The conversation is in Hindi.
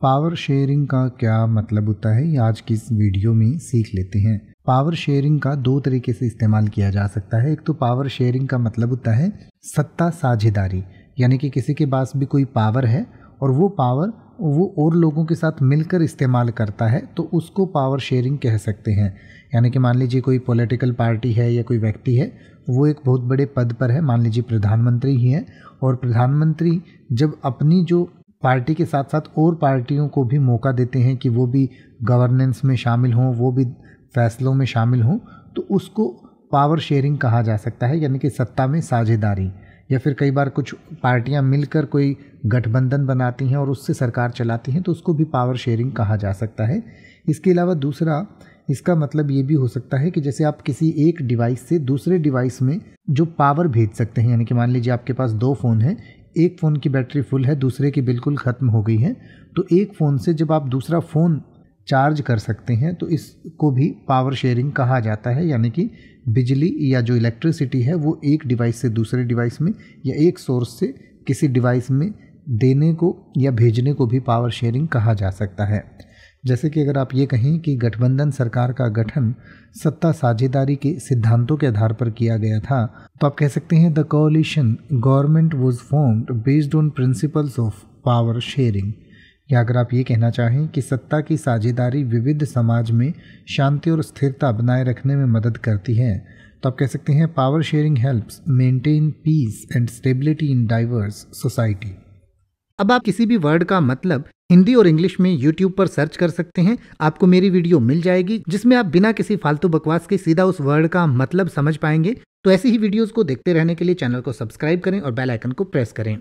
पावर शेयरिंग का क्या मतलब होता है, ये आज की इस वीडियो में सीख लेते हैं। पावर शेयरिंग का दो तरीके से इस्तेमाल किया जा सकता है। एक तो पावर शेयरिंग का मतलब होता है सत्ता साझेदारी, यानी कि किसी के पास भी कोई पावर है और वो पावर वो और लोगों के साथ मिलकर इस्तेमाल करता है, तो उसको पावर शेयरिंग कह सकते हैं। यानी कि मान लीजिए कोई पॉलिटिकल पार्टी है या कोई व्यक्ति है, वो एक बहुत बड़े पद पर है, मान लीजिए प्रधानमंत्री ही है, और प्रधानमंत्री जब अपनी जो पार्टी के साथ साथ और पार्टियों को भी मौका देते हैं कि वो भी गवर्नेंस में शामिल हों, वो भी फैसलों में शामिल हों, तो उसको पावर शेयरिंग कहा जा सकता है, यानी कि सत्ता में साझेदारी। या फिर कई बार कुछ पार्टियां मिलकर कोई गठबंधन बनाती हैं और उससे सरकार चलाती हैं, तो उसको भी पावर शेयरिंग कहा जा सकता है। इसके अलावा दूसरा इसका मतलब ये भी हो सकता है कि जैसे आप किसी एक डिवाइस से दूसरे डिवाइस में जो पावर भेज सकते हैं, यानी कि मान लीजिए आपके पास दो फ़ोन हैं, एक फ़ोन की बैटरी फुल है, दूसरे की बिल्कुल ख़त्म हो गई है, तो एक फ़ोन से जब आप दूसरा फ़ोन चार्ज कर सकते हैं, तो इसको भी पावर शेयरिंग कहा जाता है। यानी कि बिजली या जो इलेक्ट्रिसिटी है वो एक डिवाइस से दूसरे डिवाइस में या एक सोर्स से किसी डिवाइस में देने को या भेजने को भी पावर शेयरिंग कहा जा सकता है। जैसे कि अगर आप ये कहें कि गठबंधन सरकार का गठन सत्ता साझेदारी के सिद्धांतों के आधार पर किया गया था, तो आप कह सकते हैं the कोalition government was formed based on principles of power sharing. या अगर आप ये कहना चाहें कि सत्ता की साझेदारी विविध समाज में शांति और स्थिरता बनाए रखने में मदद करती है, तो आप कह सकते हैं power sharing helps maintain piece and stability in diverse society. अब आप किसी भी वर्ड का मतलब हिंदी और इंग्लिश में YouTube पर सर्च कर सकते हैं, आपको मेरी वीडियो मिल जाएगी जिसमें आप बिना किसी फालतू बकवास के सीधा उस वर्ड का मतलब समझ पाएंगे। तो ऐसी ही वीडियोस को देखते रहने के लिए चैनल को सब्सक्राइब करें और बेल आइकन को प्रेस करें।